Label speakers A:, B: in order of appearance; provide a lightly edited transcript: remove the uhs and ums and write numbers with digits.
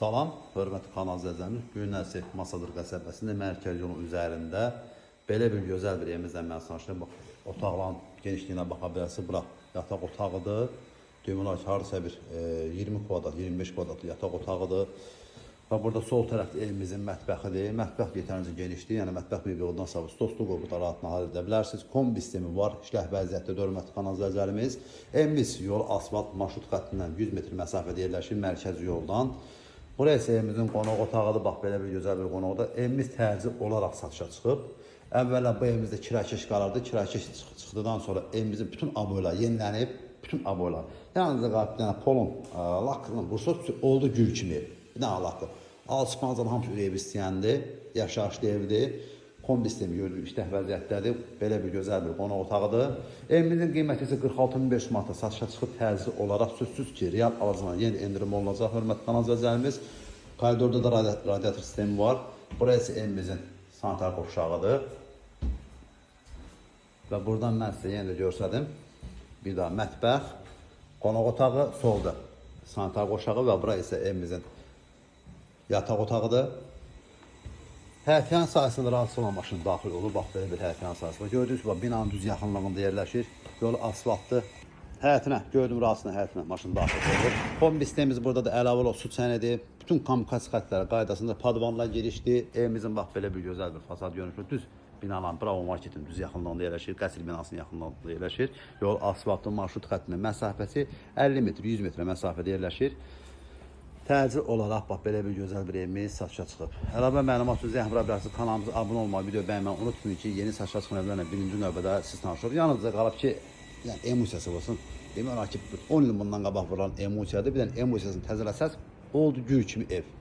A: Salam, hörmətli kanal izləyicilərimiz. Günəsi Masadır qəsəbəsində mərkəz yolun üzərində belə bir gözəl bir evimizlə mən sanışdım. Bax, otaqların genişliyinə baxa bilərsiniz. Bura yataq otağıdır. Demək olar ki, hardasa bir 20 kvadrat, 25 kvadratlı yataq otağıdır. Və burada sol tərəfdə evimizin mətbəxidir. Mətbəx yetərincə genişdir. Yəni mətbəx mövqeyindən sonra stolluq burada rahat nahar edə bilərsiniz. Kombi sistemi var. İşləh vəziyyətdə hörmətli kanal izləyicilərimiz. Evimiz yol asfalt marşrut xəttindən 100 metr məsafədə yerləşir mərkəzi yoldan. Buraya isə evimizin qonaq otağıdır. Bax, belə bir gözəl bir qonaqdır. Evimiz tərzi olaraq satışa çıxıb. Əvvəla bu evimizdə kirakeş qalırdı. Kirakeş çıxdıdan sonra evimizin bütün aboylar yenilənib. Bütün aboylar. Yalnız qalıb bir dənə polun lakkını vursa oldu gül kimi. Bir dənə lakı. Alçıqmancan hamısı ev istəyəndir. Yaşayışlı evdir. Kombi sistemi gördüyünüz işləh vəziyyətdədir. Belə bir gözəl bir qonaq otağıdır. Evimizin qiyməti isə 46.500 manata satışa çıxıb tərzi olaraq sözsüz ki, real alıcılarına yeni endirim olunacaq. Hörmətli kanal izləyicilərimiz, koridorda da radiator sistemi var. Burası isə evimizin sanitar qovşağıdır. Və buradan mən sizə yenə də görsədim. Bir daha mətbəx, qonaq otağı solda sanitar qovşağı və burası isə evimizin yataq otağıdır. Həyətyan sahəsində rahatsız olan maşın daxil olur. Bax, belə bir həyətyan sahəsi var. Gördüyünüz gibi binanın düz yaxınlığında yerləşir. Yol asfaltlı. Həyətinə, gördüyüm rahasına həyətinə maşın daxil olur. Kombi sistemimiz burada da əlavə olaraq su çənədir. Bütün kommunikasiya xəttləri qaydasında padvanla girişdir. Evimizin bax, belə bir gözəl bir fasad görünüşü. Düz binaların Bravo Marketin düz yaxınlığında yerləşir. Qəsr binasının yaxınlığında yerləşir. Yol asfaltlı marşrut xəttinin məsafəsi 50 metr, 100 metr məsafədə yerləşir. Təcil olaraq bax, belə bir gözəl bir evimiz satışa çıxıb. Əlavə məlumat üçün zəhmə bilərsiniz. Kanalımıza abunə olmayı, video bəyənməyi unutmayın ki, yeni satışa çıxan evlərlə birinci növbədə siz tanışır. Yanınızda qalıb ki, yəni emosiyası olsun. Demək olar ki, 10 il bundan qabaq vurulan emosiyadır. Bir dənə emosiyasını təzələsəz, oldu gül kimi ev.